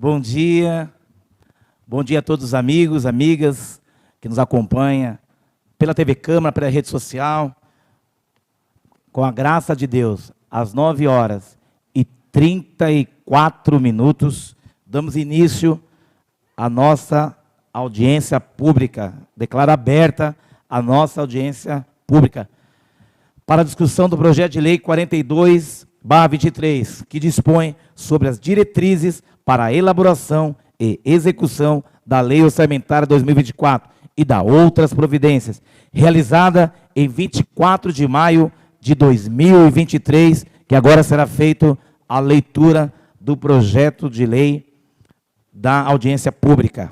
Bom dia a todos os amigos, amigas que nos acompanham pela TV Câmara, pela rede social. Com a graça de Deus, às 9h34, damos início à nossa audiência pública. Declaro aberta a nossa audiência pública para a discussão do projeto de lei 42/23, que dispõe sobre as diretrizes para a elaboração e execução da Lei Orçamentária 2024 e da outras providências, realizada em 24 de maio de 2023, que agora será feita a leitura do projeto de lei da audiência pública.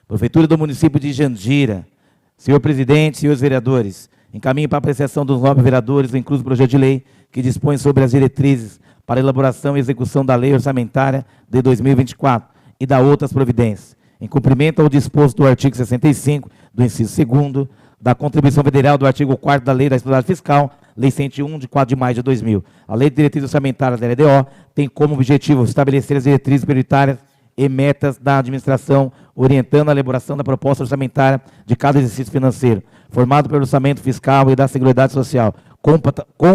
Prefeitura do município de Jandira, senhor presidente, senhores vereadores, encaminho para a apreciação dos nobres vereadores o incluso projeto de lei que dispõe sobre as diretrizes para a elaboração e execução da Lei Orçamentária de 2024 e da outras providências, em cumprimento ao disposto do artigo 65, do inciso 2º, da Contribuição Federal do artigo 4º da Lei da Responsabilidade Fiscal, Lei 101, de 4 de maio de 2000. A Lei de Diretrizes Orçamentárias da LDO tem como objetivo estabelecer as diretrizes prioritárias e metas da administração, orientando a elaboração da proposta orçamentária de cada exercício financeiro, formado pelo orçamento fiscal e da Seguridade Social,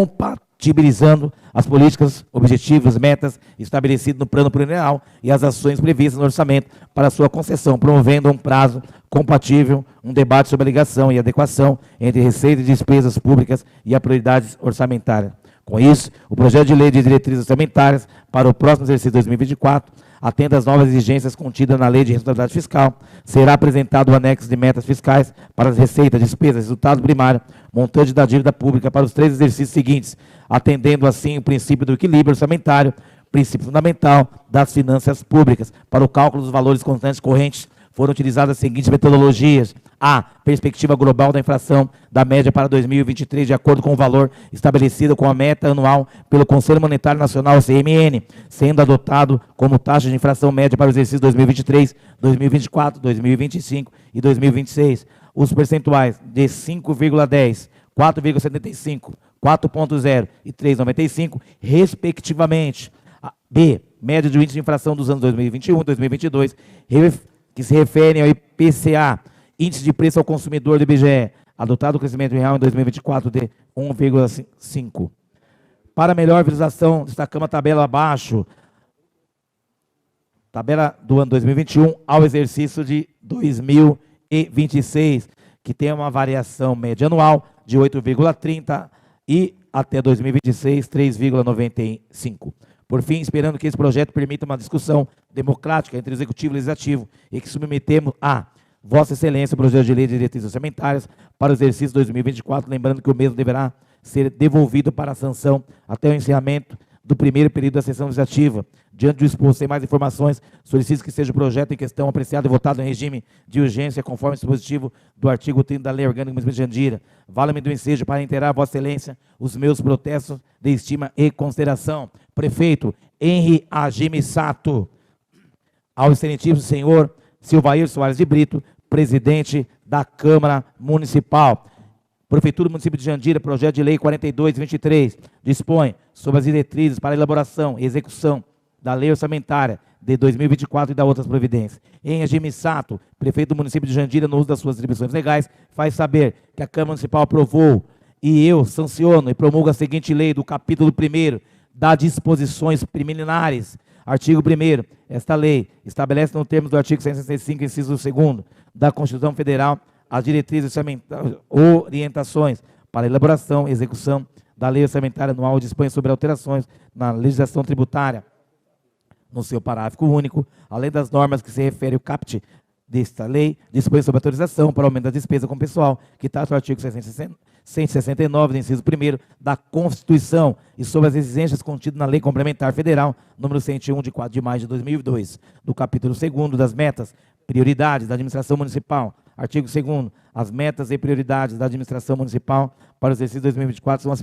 compatibilizando as políticas, objetivos, metas estabelecidos no plano plurianual e as ações previstas no orçamento para sua concessão, promovendo um prazo compatível, um debate sobre a ligação e adequação entre receitas e despesas públicas e a prioridades orçamentárias. Com isso, o projeto de lei de diretrizes orçamentárias para o próximo exercício 2024, atende às novas exigências contidas na Lei de Responsabilidade Fiscal, será apresentado o anexo de metas fiscais para as receitas, despesas, resultado primário, montante da dívida pública para os 3 exercícios seguintes, atendendo assim o princípio do equilíbrio orçamentário, princípio fundamental das finanças públicas. Para o cálculo dos valores constantes correntes, foram utilizadas as seguintes metodologias: a perspectiva global da inflação da média para 2023, de acordo com o valor estabelecido com a meta anual pelo Conselho Monetário Nacional, CMN, sendo adotado como taxa de inflação média para o exercício 2023, 2024, 2025 e 2026. Os percentuais de 5,10, 4,75, 4,0 e 3,95, respectivamente. B, média do índice de inflação dos anos 2021 e 2022, que se referem ao IPCA, índice de preço ao consumidor do IBGE, adotado o crescimento real em 2024 de 1,5. Para melhor visualização, destacamos a tabela abaixo, tabela do ano 2021 ao exercício de 2026, que tem uma variação média anual de 8,30 e até 2026, 3,95. Por fim, esperando que esse projeto permita uma discussão democrática entre o Executivo e o Legislativo e que submetemos a Vossa Excelência o projeto de lei de diretrizes orçamentárias para o exercício 2024, lembrando que o mesmo deverá ser devolvido para a sanção até o encerramento do primeiro período da sessão legislativa. Diante do exposto, sem mais informações, solicito que seja o projeto em questão apreciado e votado em regime de urgência, conforme o dispositivo do artigo 30 da Lei Orgânica do município de Jandira. Vala-me do ensejo para inteirar a Vossa Excelência os meus protestos de estima e consideração. Prefeito Henri Agime Sato. Ao excelentíssimo senhor Silvair Soares de Brito, presidente da Câmara Municipal. Prefeitura do município de Jandira, projeto de lei 42/23, dispõe sobre as diretrizes para a elaboração e execução da Lei Orçamentária de 2024 e da outras providências. Em Agime Sato, prefeito do município de Jandira, no uso das suas atribuições legais, faz saber que a Câmara Municipal aprovou e eu sanciono e promulgo a seguinte lei do capítulo 1º das disposições preliminares. Artigo 1º, esta lei estabelece no termos do artigo 165, inciso 2º da Constituição Federal, as diretrizes orçamentárias, orientações para a elaboração e execução da Lei Orçamentária Anual e dispõe sobre alterações na legislação tributária, no seu parágrafo único, além das normas que se refere ao caput desta lei, dispõe sobre autorização para aumento da despesa com pessoal, que trata o artigo 169, do inciso 1º da Constituição, e sobre as exigências contidas na Lei Complementar Federal, número 101, de 4 de maio de 2002, do capítulo 2º das metas, prioridades da administração municipal. Artigo 2º, as metas e prioridades da administração municipal para o exercício 2024 são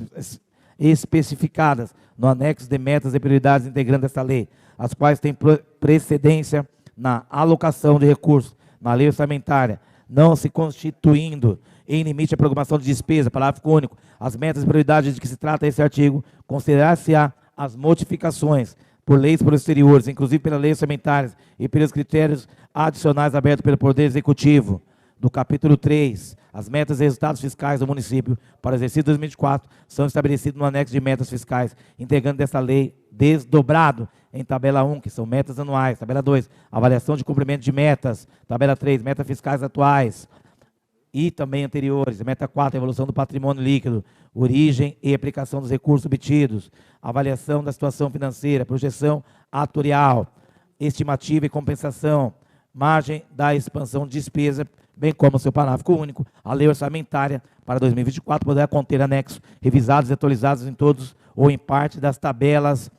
especificadas no anexo de metas e prioridades integrantes desta lei, as quais têm precedência na alocação de recursos na lei orçamentária, não se constituindo em limite a programação de despesa, parágrafo único, as metas e prioridades de que se trata esse artigo, considerar-se-á as modificações por leis posteriores, inclusive pelas leis orçamentárias e pelos critérios adicionais abertos pelo Poder Executivo. Do capítulo 3, as metas e resultados fiscais do município para o exercício 2024 são estabelecidos no anexo de metas fiscais, integrando dessa lei desdobrado em tabela 1, que são metas anuais, tabela 2, avaliação de cumprimento de metas, tabela 3, metas fiscais atuais e também anteriores, meta 4, evolução do patrimônio líquido, origem e aplicação dos recursos obtidos, avaliação da situação financeira, projeção atuarial, estimativa e compensação, margem da expansão de despesa, bem como seu parágrafo único, a lei orçamentária para 2024 poderá conter anexos revisados e atualizados em todos ou em parte das tabelas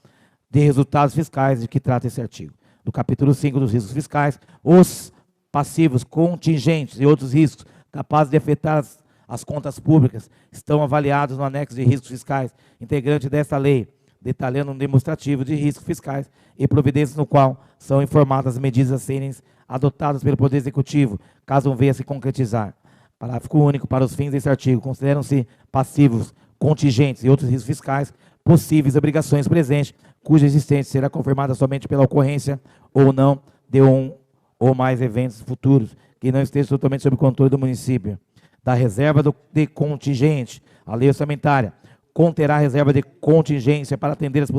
de resultados fiscais de que trata esse artigo. Do capítulo 5 dos riscos fiscais, os passivos contingentes e outros riscos capazes de afetar as contas públicas estão avaliados no anexo de riscos fiscais, integrante desta lei, detalhando um demonstrativo de riscos fiscais e providências no qual são informadas as medidas a serem adotadas pelo Poder Executivo, caso venha se concretizar. Parágrafo único. Para os fins desse artigo, consideram-se passivos, contingentes e outros riscos fiscais possíveis obrigações presentes, cuja existência será confirmada somente pela ocorrência ou não de um ou mais eventos futuros que não estejam totalmente sob controle do município. Da reserva de contingente, a lei orçamentária conterá reserva de contingência para atender as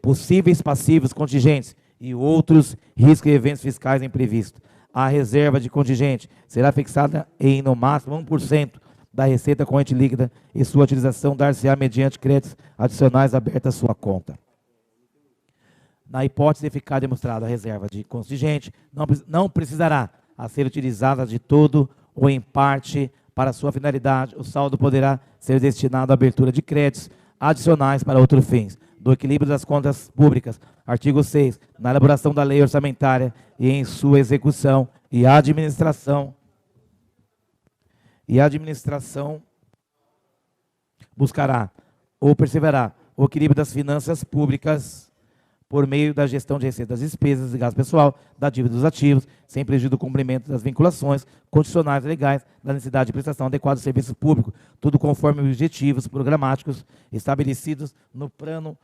possíveis passivos contingentes e outros riscos e eventos fiscais imprevistos. A reserva de contingente será fixada em, no máximo, 1% da receita corrente líquida e sua utilização dar-se-á mediante créditos adicionais abertos à sua conta. Na hipótese de ficar demonstrada a reserva de contingente, não precisará a ser utilizada de todo ou em parte para sua finalidade. O saldo poderá ser destinado à abertura de créditos adicionais para outros fins. Do equilíbrio das contas públicas, artigo 6, na elaboração da lei orçamentária e em sua execução e administração buscará ou perseverará o equilíbrio das finanças públicas por meio da gestão de receitas, despesas e gasto pessoal, da dívida dos ativos, sem prejuízo do cumprimento das vinculações condicionais legais, da necessidade de prestação adequada do serviço público, tudo conforme os objetivos programáticos estabelecidos no plano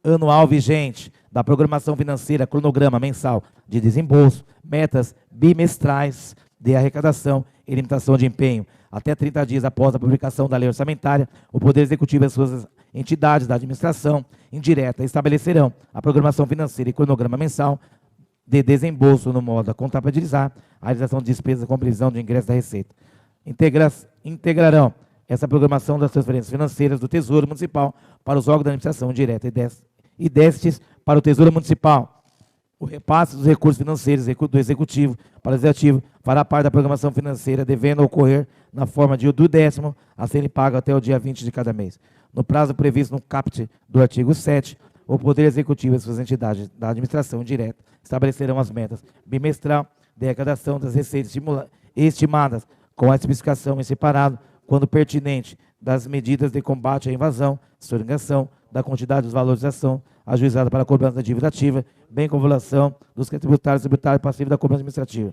anual vigente, da programação financeira, cronograma mensal de desembolso, metas bimestrais de arrecadação e limitação de empenho. Até 30 dias após a publicação da lei orçamentária, o Poder Executivo e as suas entidades da administração indireta estabelecerão a programação financeira e cronograma mensal de desembolso no modo a contabilizar a realização de despesas com previsão de ingresso da receita. Integrarão essa programação das transferências financeiras do Tesouro Municipal para os órgãos da administração direta e destes para o Tesouro Municipal. O repasse dos recursos financeiros do Executivo para o Legislativo fará parte da programação financeira, devendo ocorrer na forma do décimo a serem pago até o dia 20 de cada mês. No prazo previsto no caput do artigo 7, o Poder Executivo e suas entidades da administração direta estabelecerão as metas bimestral de arrecadação das receitas estimadas com a especificação em separado, quando pertinente, das medidas de combate à invasão, sonegação, da quantidade dos valores da ação ajuizada para a cobrança da dívida ativa, bem como a avaliação dos tributários e passivos da cobrança administrativa.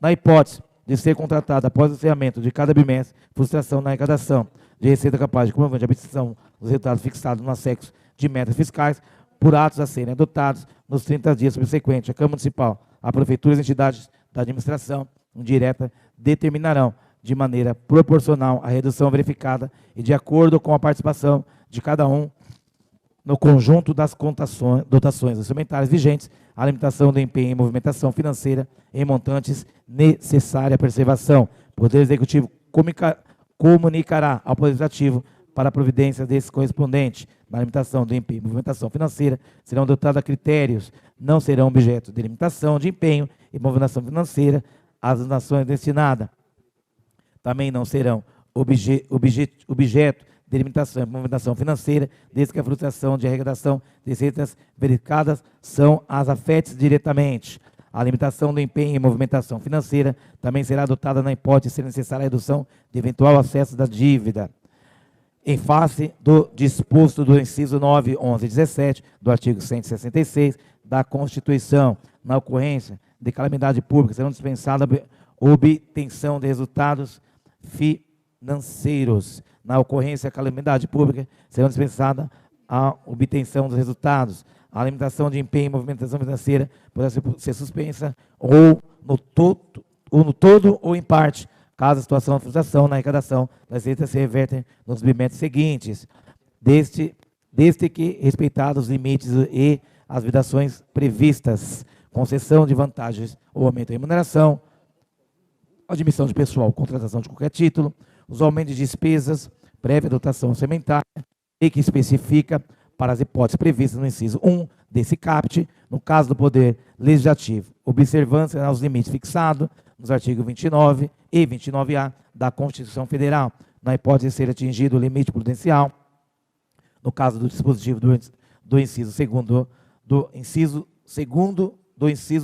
Na hipótese de ser contratada após o encerramento de cada bimestre, frustração na arrecadação de receita capaz de comprovante de abstenção dos resultados fixados no anexo de metas fiscais, por atos a serem adotados nos 30 dias subsequentes, a Câmara Municipal, a Prefeitura e as entidades da administração indireta determinarão de maneira proporcional a redução verificada e de acordo com a participação de cada um no conjunto das dotações orçamentárias vigentes, a limitação do empenho em movimentação financeira em montantes necessária à preservação. O Poder Executivo comunicará ao Poder Legislativo para a providência desse correspondente. Na limitação do empenho em movimentação financeira, serão adotados critérios, não serão objeto de limitação de empenho e movimentação financeira as donações destinadas. Também não serão objeto de limitação e movimentação financeira, desde que a frustração de arrecadação de receitas verificadas são as afetes diretamente. A limitação do empenho e movimentação financeira também será adotada na hipótese de ser necessária a redução de eventual acesso da dívida. Em face do disposto do inciso 9, 11 e 17 do artigo 166 da Constituição, na ocorrência de calamidade pública, serão dispensadas a obtenção de resultados financeiros. Na ocorrência de calamidade pública, serão dispensadas a obtenção dos resultados. A limitação de empenho e movimentação financeira poderá ser suspensa ou no todo ou em parte, caso a situação de frustração na arrecadação das receitas se revertem nos bimestres seguintes, desde que respeitados os limites e as vedações previstas, concessão de vantagens ou aumento da remuneração, admissão de pessoal, contratação de qualquer título, os aumentos de despesas, prévia dotação orçamentária, e que especifica para as hipóteses previstas no inciso 1 desse caput, no caso do Poder Legislativo, observância aos limites fixados nos artigos 29 e 29A da Constituição Federal, na hipótese de ser atingido o limite prudencial, no caso do dispositivo do inciso 2º do inciso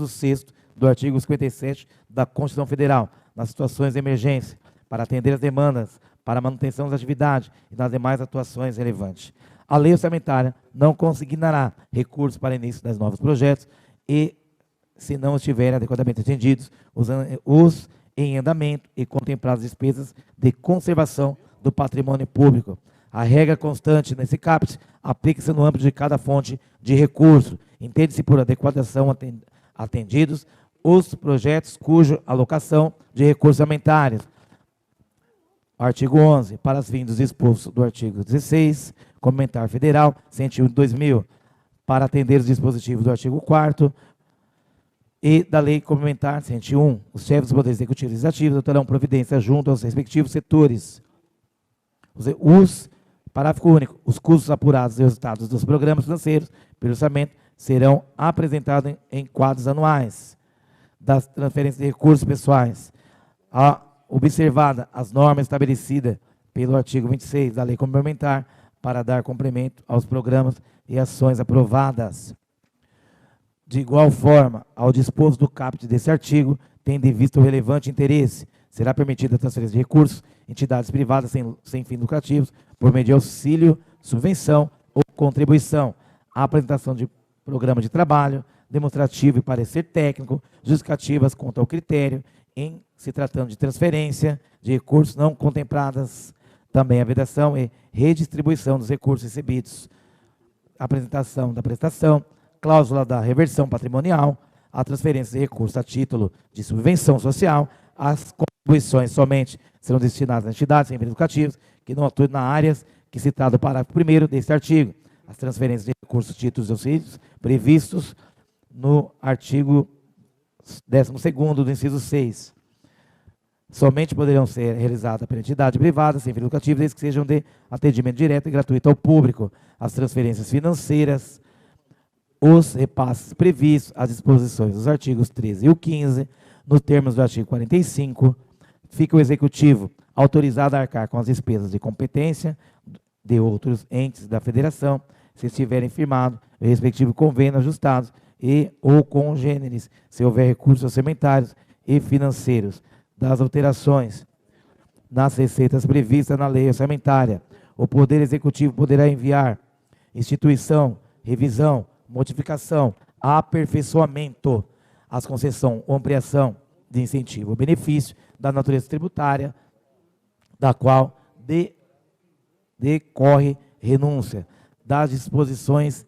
6º do artigo 57 da Constituição Federal, nas situações de emergência, para atender as demandas para a manutenção das atividades e das demais atuações relevantes. A lei orçamentária não consignará recursos para início dos novos projetos e, se não estiverem adequadamente atendidos, os em andamento e contempladas despesas de conservação do patrimônio público. A regra constante nesse caput aplica-se no âmbito de cada fonte de recurso. Entende-se por adequação atendidos os projetos cuja alocação de recursos orçamentários. Artigo 11. Para as fins dos dispostos do artigo 16, Complementar Federal 101 de 2000, para atender os dispositivos do artigo 4º e da Lei Complementar 101, os chefes dos poderes executivos e legislativos adotarão providência junto aos respectivos setores. Parágrafo único. Os custos apurados e resultados dos programas financeiros pelo orçamento serão apresentados em quadros anuais das transferências de recursos pessoais, observada as normas estabelecidas pelo artigo 26 da Lei Complementar para dar cumprimento aos programas e ações aprovadas. De igual forma, ao disposto do caput desse artigo, tendo em vista o relevante interesse, será permitida a transferência de recursos, entidades privadas sem fins lucrativos, por meio de auxílio, subvenção ou contribuição, a apresentação de programa de trabalho, demonstrativo e parecer técnico, justificativas quanto ao critério, em se tratando de transferência de recursos não contempladas, também a vedação e redistribuição dos recursos recebidos, apresentação da prestação, cláusula da reversão patrimonial, a transferência de recursos a título de subvenção social, as contribuições somente serão destinadas a entidades sem fins lucrativos que não atuem nas áreas que citado no parágrafo 1º deste artigo. As transferências de recursos, títulos e auxílios previstos no artigo 12º do inciso 6. Somente poderão ser realizadas por entidade privada sem fins lucrativos, desde que sejam de atendimento direto e gratuito ao público. As transferências financeiras, os repasses previstos, as disposições dos artigos 13 e o 15, nos termos do artigo 45, fica o Executivo autorizado a arcar com as despesas de competência de outros entes da Federação, se estiverem firmados o respectivo convênio ajustados e ou congêneres, se houver recursos orçamentários e financeiros, das alterações nas receitas previstas na lei orçamentária. O Poder Executivo poderá enviar instituição, revisão, modificação, aperfeiçoamento, as concessão ou ampliação de incentivo ou benefício da natureza tributária, da qual decorre renúncia das disposições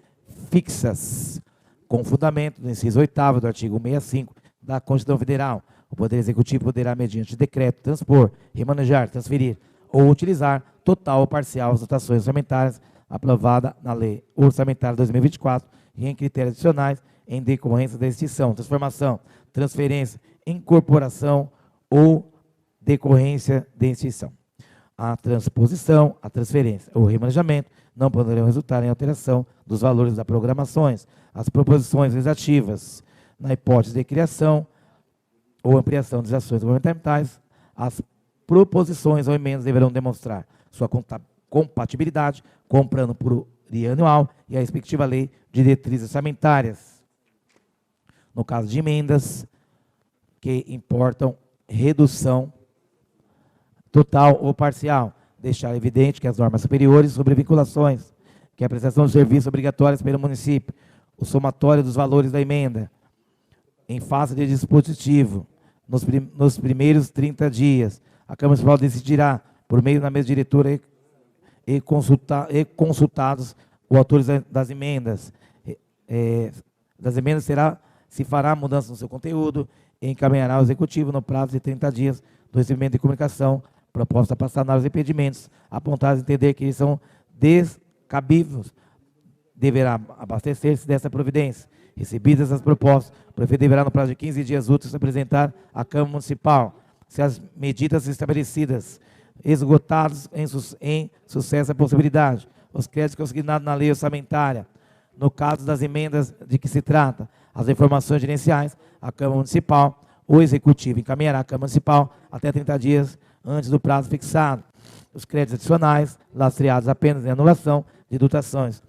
fixas, com fundamento no inciso 8º do artigo 65 da Constituição Federal. O Poder Executivo poderá, mediante decreto, transpor, remanejar, transferir ou utilizar total ou parcial as dotações orçamentárias aprovada na Lei Orçamentária 2024 e em critérios adicionais em decorrência da extinção, transformação, transferência, incorporação ou decorrência de extinção. A transposição, a transferência ou remanejamento não poderão resultar em alteração dos valores das programações. As proposições legislativas, na hipótese de criação ou ampliação das ações governamentais, as proposições ou emendas deverão demonstrar sua compatibilidade com o plano plurianual e a respectiva lei de diretrizes orçamentárias. No caso de emendas que importam redução total ou parcial, deixar evidente que as normas superiores sobre vinculações, que a prestação de serviços obrigatórios pelo município, o somatório dos valores da emenda, em fase de dispositivo, nos primeiros 30 dias, a Câmara Municipal decidirá, por meio da mesa diretora e consultados o autor das emendas, se fará mudança no seu conteúdo e encaminhará ao Executivo no prazo de 30 dias do recebimento de comunicação proposta para sanar os impedimentos apontados a entender que eles são descabíveis. Deverá abastecer-se dessa providência. Recebidas as propostas, o prefeito deverá, no prazo de 15 dias úteis, apresentar à Câmara Municipal, se as medidas estabelecidas, esgotados em sucesso a possibilidade, os créditos consignados na lei orçamentária, no caso das emendas de que se trata, as informações gerenciais, a Câmara Municipal, o Executivo encaminhará à Câmara Municipal até 30 dias antes do prazo fixado. Os créditos adicionais, lastreados apenas em anulação de dotações,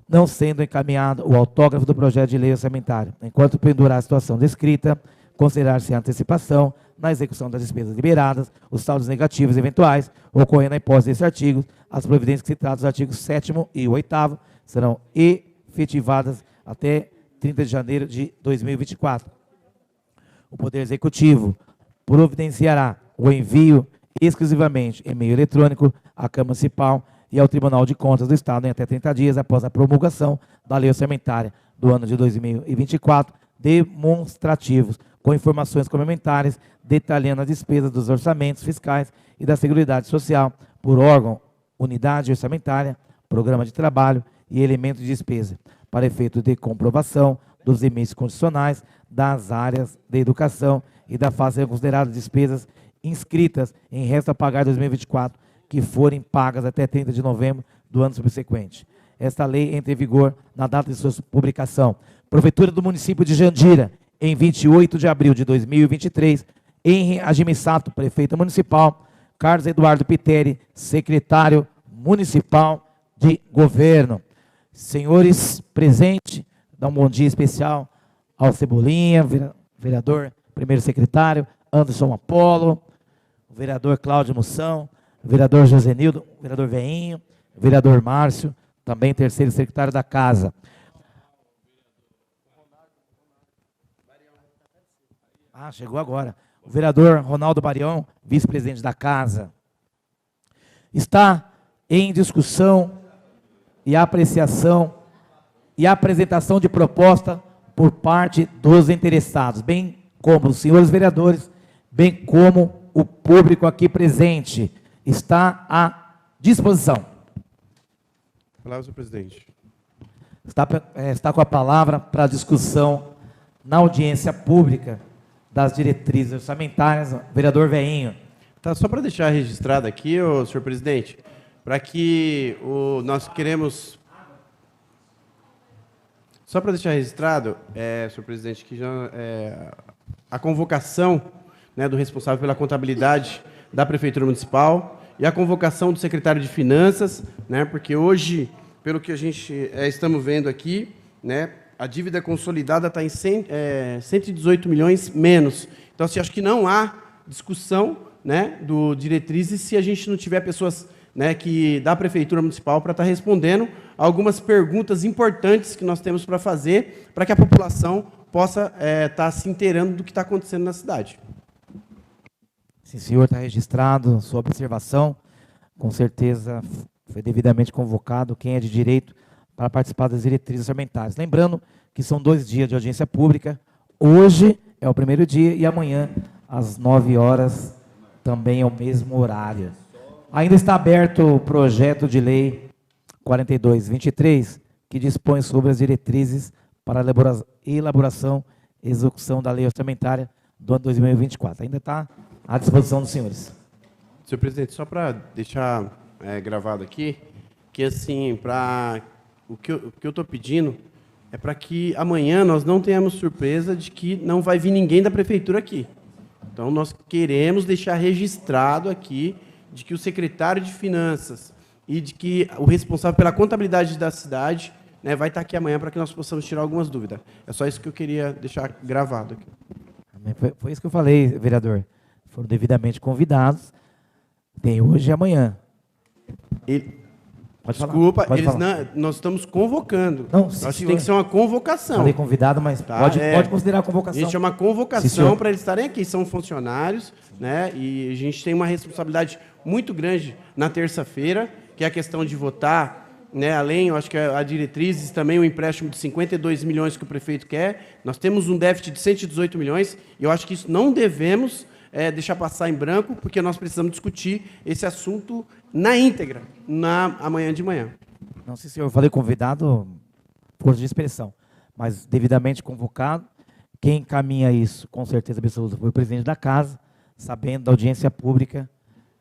não sendo encaminhado o autógrafo do projeto de lei orçamentário. Enquanto pendurar a situação descrita, considerar-se a antecipação na execução das despesas liberadas, os saldos negativos eventuais, ocorrendo a hipótese desse artigo, as providências que se tratam dos artigos 7º e 8º serão efetivadas até 30 de janeiro de 2024. O Poder Executivo providenciará o envio exclusivamente em meio eletrônico à Câmara Municipal e ao Tribunal de Contas do Estado em até 30 dias após a promulgação da lei orçamentária do ano de 2024, demonstrativos com informações complementares detalhando as despesas dos orçamentos fiscais e da Seguridade Social por órgão, unidade orçamentária, programa de trabalho e elemento de despesa, para efeito de comprovação dos limites condicionais das áreas de educação e da fase consideradas despesas inscritas em resto a pagar 2024, que forem pagas até 30 de novembro do ano subsequente. Esta lei entra em vigor na data de sua publicação. Prefeitura do município de Jandira, em 28 de abril de 2023, Henri Agimissato, prefeito municipal, Carlos Eduardo Piteri, secretário municipal de governo. Senhores presentes, dá um bom dia especial ao Cebolinha, vereador, primeiro secretário, Anderson Apolo, o vereador Cláudio Moção, o vereador Josenildo, o vereador Veinho, o vereador Márcio, também terceiro secretário da Casa. Ah, chegou agora. O vereador Ronaldo Barião, vice-presidente da Casa. Está em discussão e apreciação e apresentação de proposta por parte dos interessados, bem como os senhores vereadores, bem como o público aqui presente. Está à disposição. Palavra, senhor presidente. Está com a palavra para discussão na audiência pública das diretrizes orçamentárias, vereador Veinho. Tá, só para deixar registrado aqui, senhor presidente, para que nós queremos... Só para deixar registrado, senhor presidente, que já a convocação, né, do responsável pela contabilidade da Prefeitura Municipal e a convocação do secretário de Finanças, né, porque hoje, pelo que a gente estamos vendo aqui, né, a dívida consolidada está em 118 milhões menos. Então, assim, acho que não há discussão, né, do diretrizes se a gente não tiver pessoas, né, da Prefeitura Municipal para estar respondendo algumas perguntas importantes que nós temos para fazer, para que a população possa estar se inteirando do que está acontecendo na cidade. Sim, senhor, está registrado sua observação. Com certeza foi devidamente convocado quem é de direito para participar das diretrizes orçamentárias. Lembrando que são 2 dias de audiência pública. Hoje é o primeiro dia e amanhã, às 9 horas, também é o mesmo horário. Ainda está aberto o projeto de lei 4223, que dispõe sobre as diretrizes para a elaboração e execução da lei orçamentária do ano 2024. Ainda está à disposição dos senhores. Senhor presidente, só para deixar gravado aqui, que assim, o que eu estou pedindo é para que amanhã nós não tenhamos surpresa de que não vai vir ninguém da prefeitura aqui. Então, nós queremos deixar registrado aqui de que o secretário de Finanças e de que o responsável pela contabilidade da cidade, né, vai estar aqui amanhã para que nós possamos tirar algumas dúvidas. É só isso que eu queria deixar gravado aqui. Foi isso que eu falei, vereador. Foram devidamente convidados. Tem hoje e amanhã. Desculpa, nós estamos convocando. Não, acho que tem que ser uma convocação. Falei convidado, mas tá, pode considerar a convocação. A gente é uma convocação para eles estarem aqui. São funcionários, né? E a gente tem uma responsabilidade muito grande na terça-feira, que é a questão de votar né? Além, eu acho que a diretrizes também, o empréstimo de 52 milhões que o prefeito quer. Nós temos um déficit de 118 milhões, e eu acho que isso não devemos deixar passar em branco, porque nós precisamos discutir esse assunto na íntegra, amanhã de manhã. Não sei se eu falei convidado, força de expressão, mas devidamente convocado. Quem encaminha isso, com certeza absoluta, foi o presidente da casa, sabendo da audiência pública,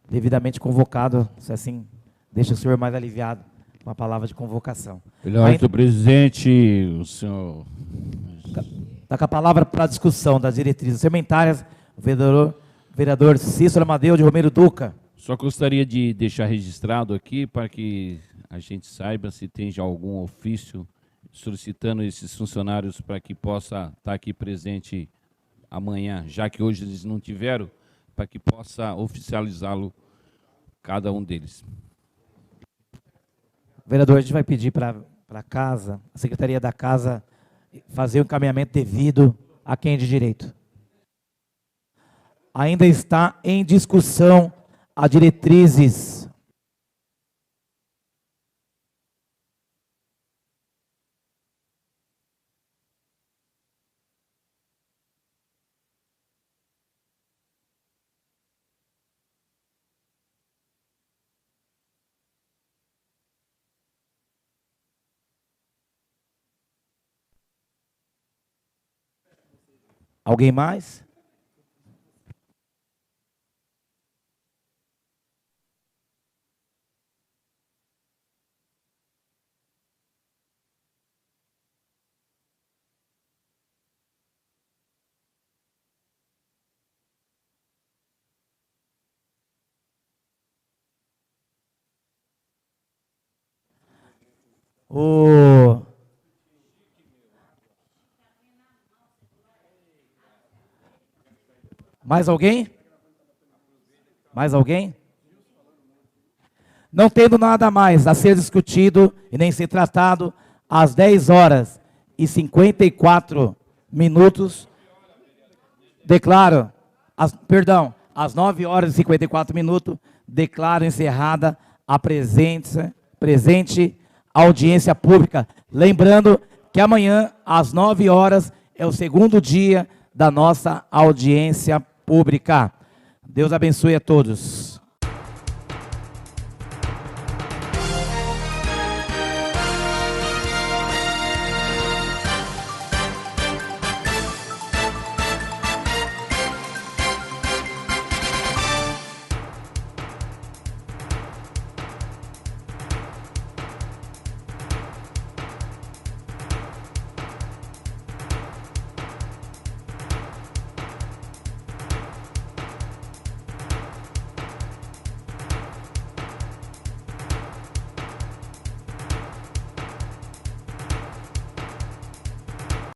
devidamente convocado, se assim deixa o senhor mais aliviado com a palavra de convocação. Melhor do presidente, o senhor... Está com a palavra para a discussão das diretrizes orçamentárias, o vereador Cícero Amadeu de Romero Duca. Só gostaria de deixar registrado aqui para que a gente saiba se tem já algum ofício solicitando esses funcionários para que possa estar aqui presente amanhã, já que hoje eles não tiveram, para que possa oficializá-lo cada um deles. Vereador, a gente vai pedir para a casa, a Secretaria da Casa, fazer o encaminhamento devido a quem é de direito. Ainda está em discussão a diretrizes. Alguém mais? Mais alguém? Mais alguém? Não tendo nada mais a ser discutido e nem ser tratado, às 10h54, declaro, às 9h54, declaro encerrada a presente audiência pública. Lembrando que amanhã, às 9h, é o segundo dia da nossa audiência pública. Deus abençoe a todos.